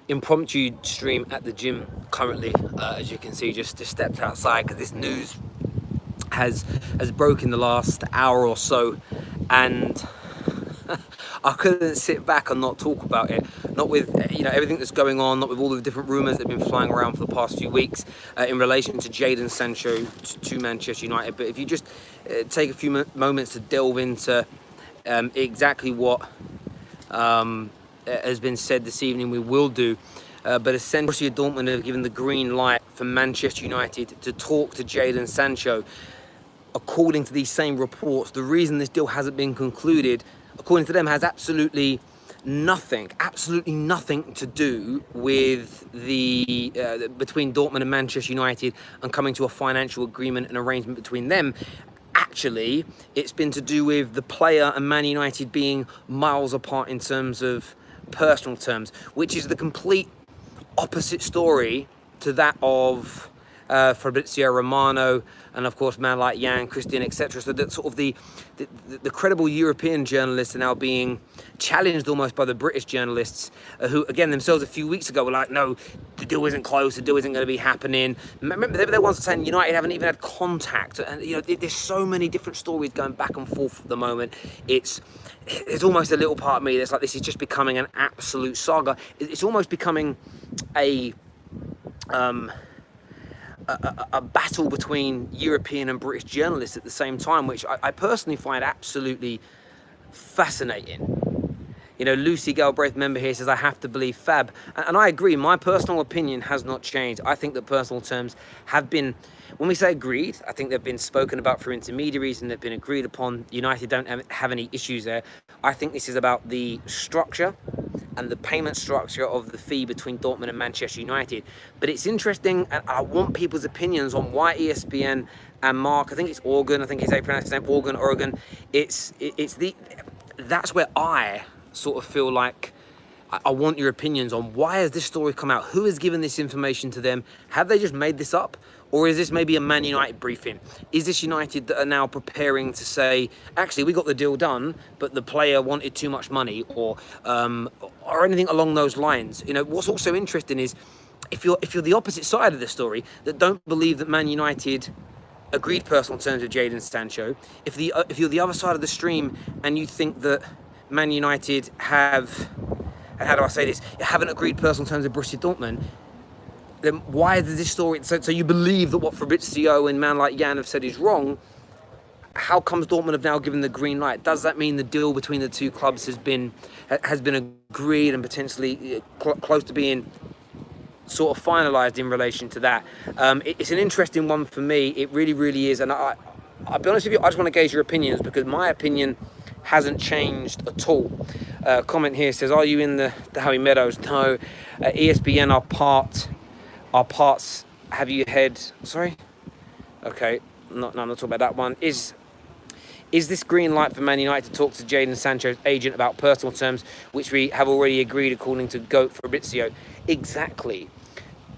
impromptu stream at the gym currently, as you can see. Just stepped outside because this news has broken the last hour or so, and I couldn't sit back and not talk about it. Not with everything that's going on, not with all the different rumours that have been flying around for the past few weeks in relation to Jadon Sancho to Manchester United. But if you just take a few moments to delve into exactly what has been said this evening, we will do. But essentially, Dortmund have given the green light for Manchester United to talk to Jadon Sancho. According to these same reports, the reason this deal hasn't been concluded, according to them, has absolutely nothing to do with the between Dortmund and Manchester United and coming to a financial agreement and arrangement between them. Actually, it's been to do with the player and Man United being miles apart in terms of personal terms, which is the complete opposite story to that of Fabrizio Romano and of course man like Jan, Christian, etc. So that sort of the credible European journalists are now being challenged almost by the British journalists who again themselves a few weeks ago were like, no, the deal isn't close, the deal isn't going to be happening. Remember, they're the ones saying United haven't even had contact, and there's so many different stories going back and forth at the moment. It's almost a little part of me that's like, this is just becoming an absolute saga. It's almost becoming a battle between European and British journalists at the same time, which I personally find absolutely fascinating. Lucy Galbraith, member here, says, I have to believe Fab. And I agree. My personal opinion has not changed. I think that personal terms have been, when we say agreed, I think they've been spoken about through intermediaries and they've been agreed upon. United don't have any issues there. I think this is about the structure and the payment structure of the fee between Dortmund and Manchester United. But it's interesting, and I want people's opinions on why ESPN and Mark, I think it's Organ, I think it's how you pronounce his name, Oregon. That's where I sort of feel like I want your opinions on why has this story come out? Who has given this information to them? Have they just made this up? Or is this maybe a Man United briefing? Is this United that are now preparing to say, actually, we got the deal done, but the player wanted too much money, or anything along those lines? What's also interesting is if you're the opposite side of the story that don't believe that Man United agreed personal terms with Jadon Sancho, if you're the other side of the stream and you think that Man United have, and how do I say this, haven't agreed personal terms with Borussia Dortmund, then why is this story, so you believe that what Fabrizio and man like Jan have said is wrong? How comes Dortmund have now given the green light? Does that mean the deal between the two clubs has been agreed and potentially close to being sort of finalised in relation to that? It's an interesting one for me. It really, really is. And I'll be honest with you, I just want to gauge your opinions because my opinion hasn't changed at all. Comment here says, are you in the Howie Meadows? No. ESPN are parts. Have you had? Sorry. Okay. No, I'm not talking about that one. Is this green light for Man United to talk to Jadon Sancho's agent about personal terms, which we have already agreed according to Goat Fabrizio? Exactly.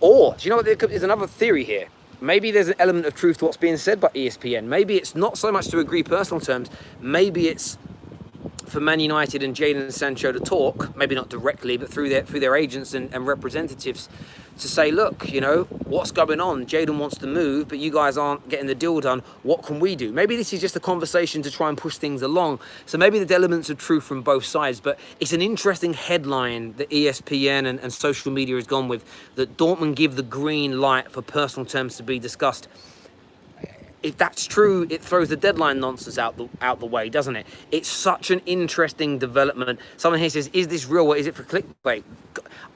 Or do you know what? There's another theory here. Maybe there's an element of truth to what's being said by ESPN. Maybe it's not so much to agree personal terms. Maybe it's for Man United and Jadon Sancho to talk, maybe not directly, but through their agents and representatives, to say, look, what's going on? Jadon wants to move, but you guys aren't getting the deal done. What can we do? Maybe this is just a conversation to try and push things along. So maybe there's elements of truth from both sides, but it's an interesting headline that ESPN and social media has gone with, that Dortmund give the green light for personal terms to be discussed. If that's true, it throws the deadline nonsense out the way, doesn't it? It's such an interesting development. Someone here says, is this real or is it for clickbait?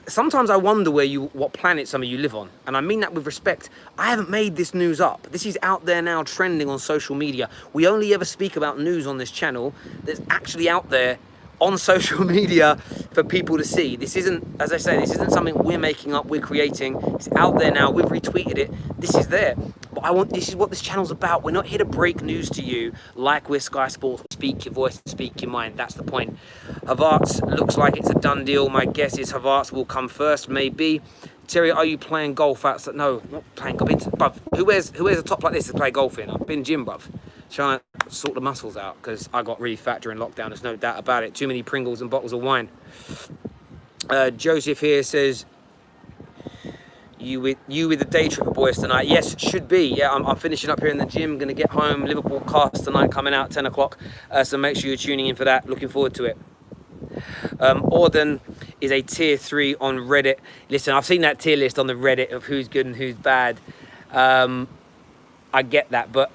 Sometimes I wonder what planet some of you live on. And I mean that with respect. I haven't made this news up. This is out there now trending on social media. We only ever speak about news on this channel that's actually out there on social media for people to see. This isn't, as I say, this isn't something we're making up, we're creating. It's out there now, we've retweeted it, this is there. But this is what this channel's about. We're not here to break news to you like we're Sky Sports. Speak your voice, speak your mind, that's the point. Havertz looks like it's a done deal. My guess is Havertz will come first, maybe. Terry, are you playing golf outside? No, not playing golf. Bruv, who wears a top like this to play golf in? I've been gym, bruv. Trying to sort the muscles out because I got really fat during lockdown. There's no doubt about it. Too many Pringles and bottles of wine. Joseph here says, You with the day tripper boys tonight? Yes, it should be. Yeah, I'm finishing up here in the gym. Going to get home. Liverpool cast tonight coming out 10 o'clock. So make sure you're tuning in for that. Looking forward to it. Orden is a tier 3 on Reddit. Listen, I've seen that tier list on the Reddit of who's good and who's bad. I get that, but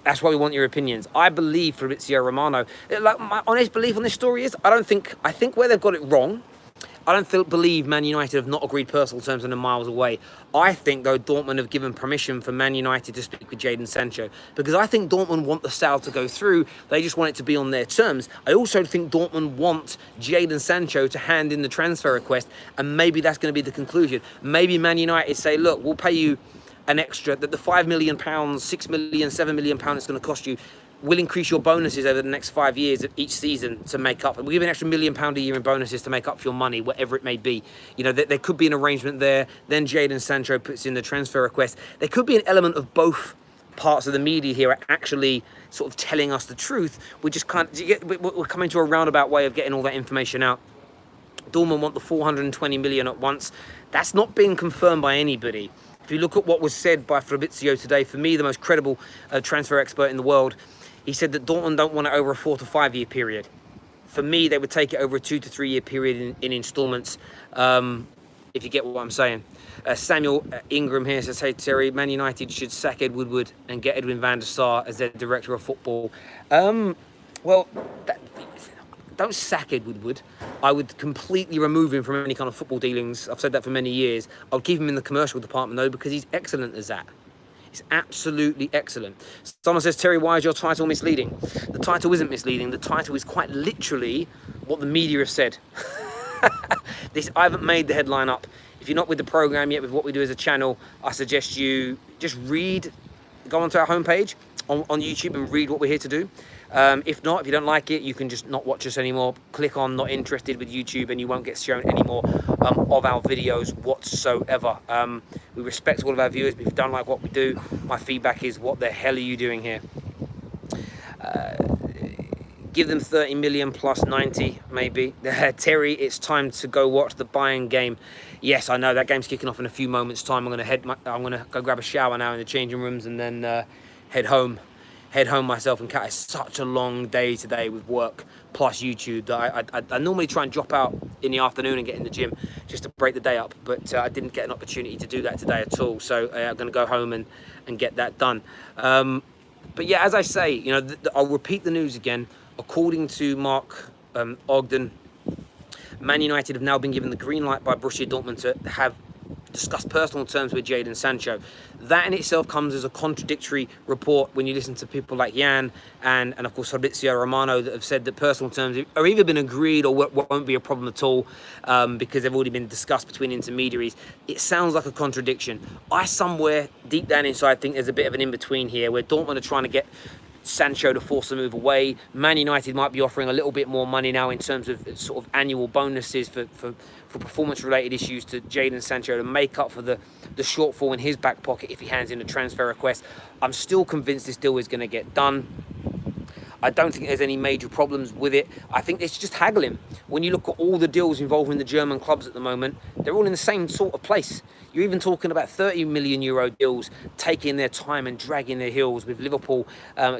that's why we want your opinions. I believe Fabrizio Romano. Like, my honest belief on this story is, I think where they've got it wrong, I don't believe Man United have not agreed personal terms and are miles away. I think, though, Dortmund have given permission for Man United to speak with Jadon Sancho, because I think Dortmund want the sale to go through. They just want it to be on their terms. I also think Dortmund want Jadon Sancho to hand in the transfer request, and maybe that's going to be the conclusion. Maybe Man United say, look, we'll pay you an extra, that the £5 million, £6 million, £7 million it's going to cost you, will increase your bonuses over the next 5 years of each season to make up. We'll give you an extra £1 million a year in bonuses to make up for your money, whatever it may be. You know, there could be an arrangement there. Then Jadon Sancho puts in the transfer request. There could be an element of both parts of the media here are actually sort of telling us the truth. We're coming to a roundabout way of getting all that information out. Dortmund want the 420 million at once. That's not been confirmed by anybody. If you look at what was said by Fabrizio today, for me, the most credible transfer expert in the world, he said that Dortmund don't want it over a 4 to 5 year period. For me, they would take it over a 2 to 3 year period in installments, if you get what I'm saying. Samuel Ingram here says, hey Terry, Man United should sack Ed Woodward and get Edwin van der Sar as their director of football. Well, don't sack Ed Woodward. I would completely remove him from any kind of football dealings. I've said that for many years. I'll keep him in the commercial department though, because he's excellent as that. He's absolutely excellent. Someone says, Terry, why is your title misleading? The title isn't misleading. The title is quite literally what the media have said. I haven't made the headline up. If you're not with the program yet, with what we do as a channel, I suggest you just go onto our homepage on YouTube and read what we're here to do. If not, if you don't like it, you can just not watch us anymore. Click on not interested with YouTube and you won't get shown any more of our videos whatsoever. We respect all of our viewers, but if you don't like what we do, my feedback is, what the hell are you doing here? Give them 30 million plus 90, maybe. Terry, it's time to go watch the Bayern game. Yes, I know that game's kicking off in a few moments' time. I'm gonna go grab a shower now in the changing rooms and then head home myself and cat. It's such a long day today with work plus YouTube that I normally try and drop out in the afternoon and get in the gym just to break the day up, but I didn't get an opportunity to do that today at all. So I'm going to go home and get that done. But yeah, as I say, you know, I'll repeat the news again. According to Mark Ogden, Man United have now been given the green light by Borussia Dortmund to have discussed personal terms with Jadon Sancho. That in itself comes as a contradictory report when you listen to people like Jan and of course Fabrizio Romano that have said that personal terms are either been agreed or won't be a problem at all because they've already been discussed between intermediaries. It sounds like a contradiction. I somewhere deep down inside think there's a bit of an in-between here where Dortmund are trying to get Sancho to force the move away. Man United might be offering a little bit more money now in terms of sort of annual bonuses for performance-related issues to Jadon Sancho to make up for the shortfall in his back pocket if he hands in a transfer request. I'm still convinced this deal is going to get done. I don't think there's any major problems with it. I think it's just haggling. When you look at all the deals involving the German clubs at the moment, they're all in the same sort of place. You're even talking about 30 million euro deals taking their time and dragging their heels with Liverpool,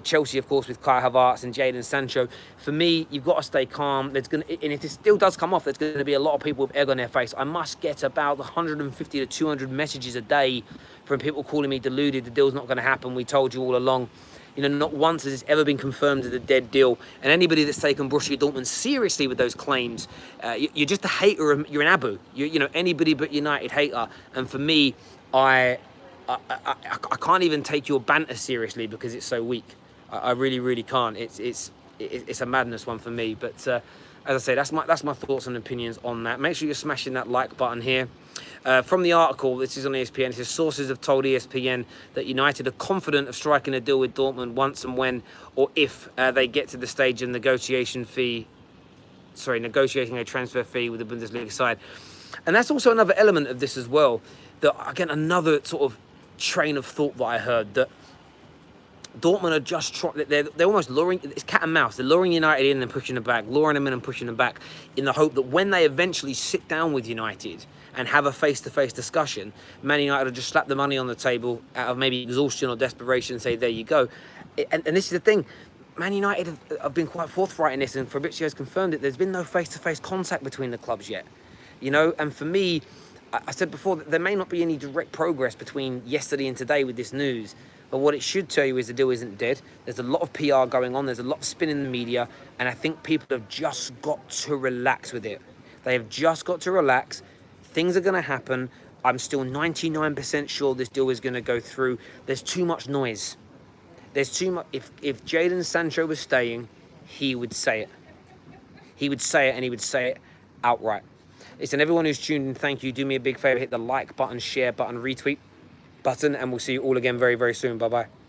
Chelsea, of course, with Kai Havertz and Jadon Sancho. For me, you've got to stay calm. And if this deal does come off, there's going to be a lot of people with egg on their face. I must get about 150 to 200 messages a day from people calling me deluded. The deal's not going to happen. We told you all along. You know, not once has this ever been confirmed as a dead deal. And anybody that's taken Borussia Dortmund seriously with those claims, you're just a hater. You're an Abu. You know, anybody but United hater. And for me, I can't even take your banter seriously because it's so weak. I really, really can't. It's a madness one for me. But as I say, that's my thoughts and opinions on that. Make sure you're smashing that like button here. From the article, this is on ESPN, it says sources have told ESPN that United are confident of striking a deal with Dortmund once and when or if they get to the stage of negotiating a transfer fee with the Bundesliga side. And that's also another element of this as well. That, again, another sort of train of thought that I heard, that Dortmund are just trying, they're almost luring, it's cat and mouse. They're luring United in and pushing them back, luring them in and pushing them back in the hope that when they eventually sit down with United and have a face-to-face discussion, Man United will just slap the money on the table out of maybe exhaustion or desperation and say, there you go. And this is the thing. Man United have been quite forthright in this, and Fabrizio has confirmed it. There's been no face-to-face contact between the clubs yet. You know, and for me, I said before that there may not be any direct progress between yesterday and today with this news, but what it should tell you is the deal isn't dead. There's a lot of PR going on. There's a lot of spin in the media, and I think people have just got to relax with it. They have just got to relax. Things are going to happen. I'm still 99% sure this deal is going to go through. There's too much noise. There's too much. If Jadon Sancho was staying, he would say it. He would say it, and he would say it outright. Listen, everyone who's tuned in, thank you. Do me a big favor, hit the like button, share button, retweet button, and we'll see you all again very, very soon. Bye-bye.